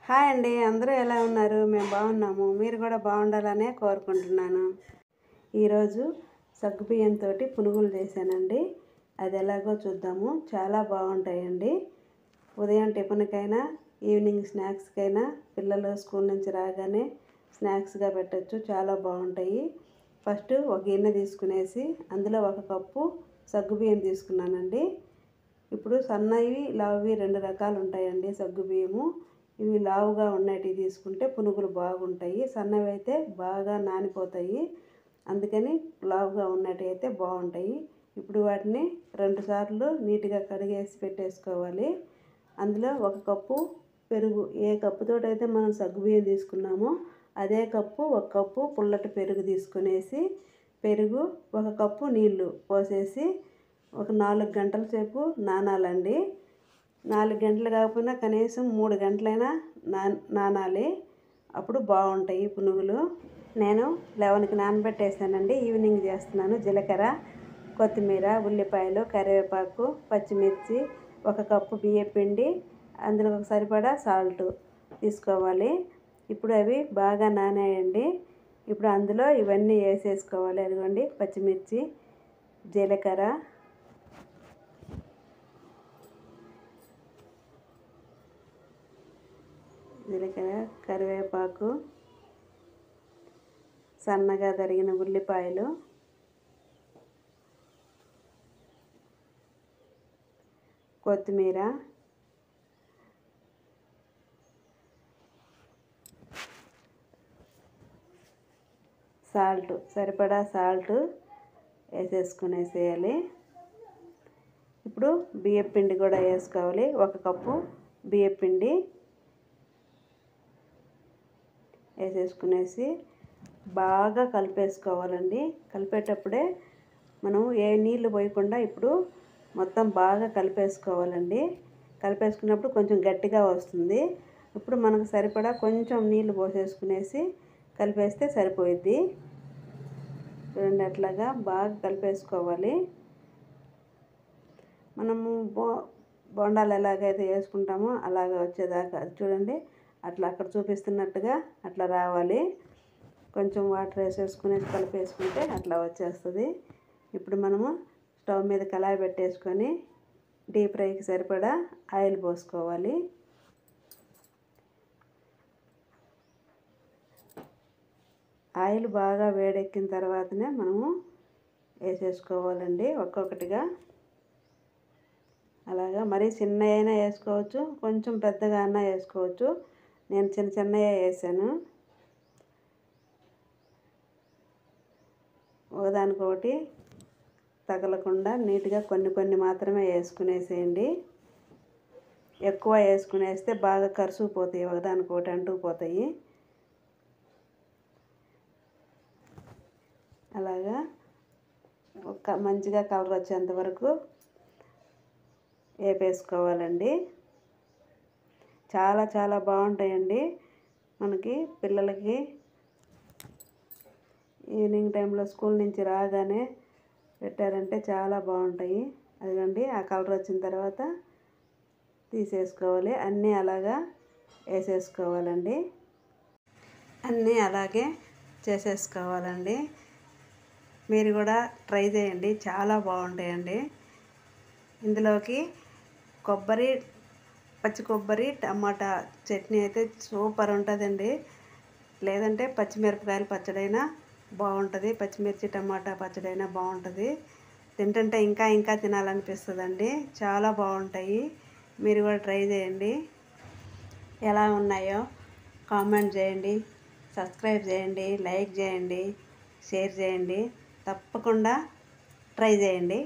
Hi అండి, అందరూ ఎలా ఉన్నారు? మేము బాగున్నాము. మీరు కూడా బాగుండాలనే కోరుకుంటున్నాను. ఈరోజు సగ్గుబియ్యంతో పునుగులు చేశానండి. అది ఎలాగో చూద్దాము. చాలా బాగుంటాయండి. ఉదయం టిఫిన్కైనా, ఈవినింగ్ స్నాక్స్కైనా, పిల్లలు స్కూల్ నుంచి రాగానే స్నాక్స్గా పెట్టచ్చు. చాలా బాగుంటాయి. ఫస్ట్ ఒక గిన్నె తీసుకునేసి అందులో 1 కప్పు సగ్గుబియ్యం తీసుకున్నానండి. ఇప్పుడు సన్నవి, లావువి 2 రకాలు ఉంటాయండి సగ్గుబియ్యము. ఇవి లావుగా ఉన్నటివి తీసుకుంటే పునుగులు బాగుంటాయి. సన్నవి అయితే బాగా నానిపోతాయి. అందుకని లావుగా ఉన్నటివి అయితే బాగుంటాయి. ఇప్పుడు వాటిని 2 సార్లు నీట్గా కడిగేసి పెట్టేసుకోవాలి. అందులో 1 కప్పు పెరుగు, ఏ కప్పుతోటైతే మనం సగ్గుబియ్యం తీసుకున్నామో అదే కప్పు 1 కప్పు పుల్లటి పెరుగు తీసుకునేసి, పెరుగు 1 కప్పు నీళ్లు పోసేసి ఒక 4 గంటల సేపు నానాలండి. 4 గంటలు కాకపోయినా కనీసం 3 గంటలైనా నానాలి. అప్పుడు బాగుంటాయి పునుగులు. నేను 11కి నానబెట్టేసానండి. ఈవినింగ్ చేస్తున్నాను. జీలకర్ర, కొత్తిమీర, ఉల్లిపాయలు, కరివేపాకు, పచ్చిమిర్చి, 1 కప్పు బియ్యపిండి, అందులో సరిపడా సాల్ట్ తీసుకోవాలి. ఇప్పుడు అవి బాగా నానాయండి. ఇప్పుడు అందులో ఇవన్నీ వేసేసుకోవాలి. అదిగోండి పచ్చిమిర్చి, జీలకర్ర, కరివేపాకు, సన్నగా తరిగిన ఉల్లిపాయలు, కొత్తిమీర, సాల్ట్, సరిపడా సాల్ట్ వేసేసుకునేసేయాలి. ఇప్పుడు బియ్యపిండి కూడా వేసుకోవాలి. 1 కప్పు బియ్యపిండి వేసేసుకునేసి బాగా కలిపేసుకోవాలండి. కలిపేటప్పుడే మనం ఏ నీళ్లు పోయకుండా ఇప్పుడు మొత్తం బాగా కలిపేసుకోవాలండి. కలిపేసుకున్నప్పుడు కొంచెం గట్టిగా వస్తుంది. ఇప్పుడు మనకు సరిపడా కొంచెం నీళ్లు పోసేసుకునేసి కలిపేస్తే సరిపోయిద్ది. చూడండి, అట్లాగా బాగా కలిపేసుకోవాలి. మనము బోండాలు ఎలాగైతే వేసుకుంటామో అలాగ వచ్చేదాకా చూడండి. అట్లా అక్కడ చూపిస్తున్నట్టుగా అట్లా రావాలి. కొంచెం వాటర్ వేసేసుకుని కలిపేసుకుంటే అట్లా వచ్చేస్తుంది. ఇప్పుడు మనము స్టవ్ మీద కళాయి పెట్టేసుకొని డీప్ ఫ్రైకి సరిపడా ఆయిల్ పోసుకోవాలి. ఆయిల్ బాగా వేడెక్కిన తర్వాతనే మనము వేసేసుకోవాలండి ఒక్కొక్కటిగా. అలాగా మరీ చిన్నవి అయినా వేసుకోవచ్చు, కొంచెం పెద్దగా అయినా వేసుకోవచ్చు. నేను చిన్నవే వేసాను. ఒకదానికొకటి తగలకుండా నీట్గా కొన్ని మాత్రమే వేసుకునేసేయండి. ఎక్కువ వేసుకునేస్తే బాగా కరుసుకుపోతాయి, ఒకదానికొకటి అంటుకుపోతాయి. అలాగా మంచిగా కలర్ వచ్చేంత వరకు వేపేసుకోవాలండి. చాలా బాగుంటాయండి. మనకి పిల్లలకి ఈవినింగ్ టైంలో స్కూల్ నుంచి రాగానే పెట్టారంటే చాలా బాగుంటాయి. అదిగోండి, ఆ కలర్ వచ్చిన తర్వాత తీసేసుకోవాలి. అన్నీ అలాగా వేసేసుకోవాలండి. అన్నీ అలాగే చేసేసుకోవాలండి. మీరు కూడా ట్రై చేయండి, చాలా బాగుంటాయండి. ఇందులోకి పచ్చి కొబ్బరి టమాటా చట్నీ అయితే సూపర్ ఉంటుందండి. లేదంటే పచ్చిమిరపకాయల పచ్చడైనా బాగుంటుంది. పచ్చిమిర్చి టమాటా పచ్చడైనా బాగుంటుంది. తింటుంటే ఇంకా తినాలనిపిస్తుందండి. చాలా బాగుంటాయి. మీరు కూడా ట్రై చేయండి. ఎలా ఉన్నాయో కామెంట్ చేయండి, సబ్స్క్రైబ్ చేయండి, లైక్ చేయండి, షేర్ చేయండి. తప్పకుండా ట్రై చేయండి.